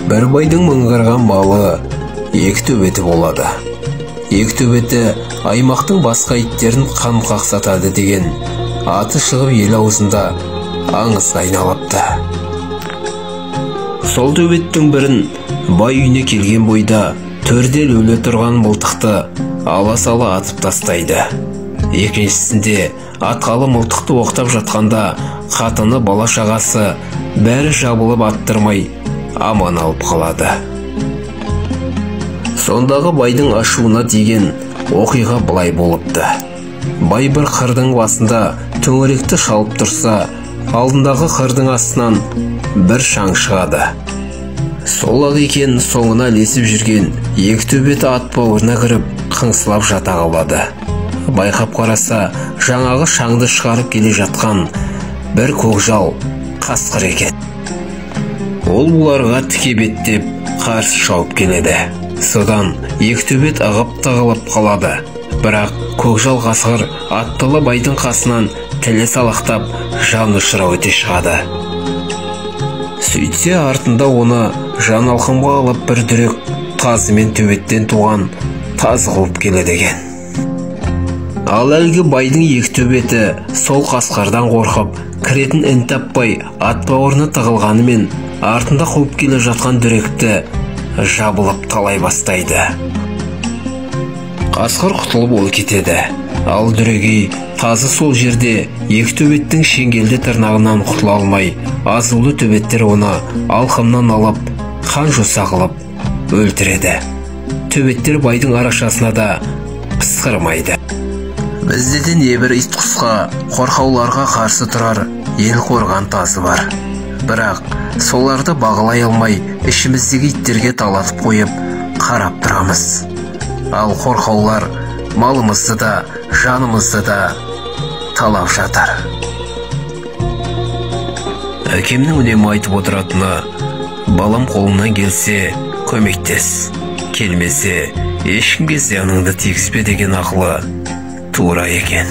Бір байдың мыңғырған малы екі төбеті болады. Екі төбеті аймақтың басқа иттерін қан қақсатады деген аты шығып ел аузында аңызға айналыпты. Сол төбеттің бірін бай үйіне келген бойда төрде өле тұрған мылтықты ала-сала атып тастайды. Екіншісінде атқалы мылтықты оқтап жатқанда қатыны бала шағасы бәрі жабылып аттырмай аман алып қалады. Сондағы байдың ашуына тиген оқиға былай болыпты. Бай бір қырдың басында төңіректі шалып тұрса, алдындағы қырдың астынан бір шаң шығады. Сол-ақ екен соңына ілесіп жүрген екі төбеті ат бауырына кіріп қыңсылап жата қалады. Байқап қараса, жаңағы шаңды шығарып келе жатқан бір көкжал қасқыр екен. Ол бұларға тіке беттеп қарсы шауып келеді. Содан екі төбет ығып тығылып қалады. Бірақ көкжал қасқыр аттылы байдың қасынан тілі салақтап жан ұшыра өте шығады. Сөйтсе артында оны жан алқымға алып бір дүрек тазы мен төбеттен туған тазы қуып келеді екен. Ал әлгі байдың екі төбеті сол қасқырдан қорқып, кіретін ін таппай ат бауырына тығылғанымен артында қуып келе жатқан дүректі жабылып талай бастайды. Қасқыр құтылып ол кетеді. Ал дүрегей тазы сол жерде екі төбеттің шеңгелді тырнағынан құтыла алмай, азулы төбеттер оны алқымнан алып, қан жоса қылып өлтіреді. Төбеттер байдың арашасына да пысқырмайды. Бізде де небір ит құсқа, қорқауларға қарсы тұрар ел қорған тазы бар. Бірақ соларды бағалай алмай, ішіміздегі иттерге талатып қойып, қарап тұрамыз. Ал қорқаулар малымызды да, жанымызды да талап жатыр. Әкемнің үнемі айтып отыратыны, балам қолымнан келсе, көмектес, келмесе, ешкімге зияныңды тигізбе деген ақылы тура екен.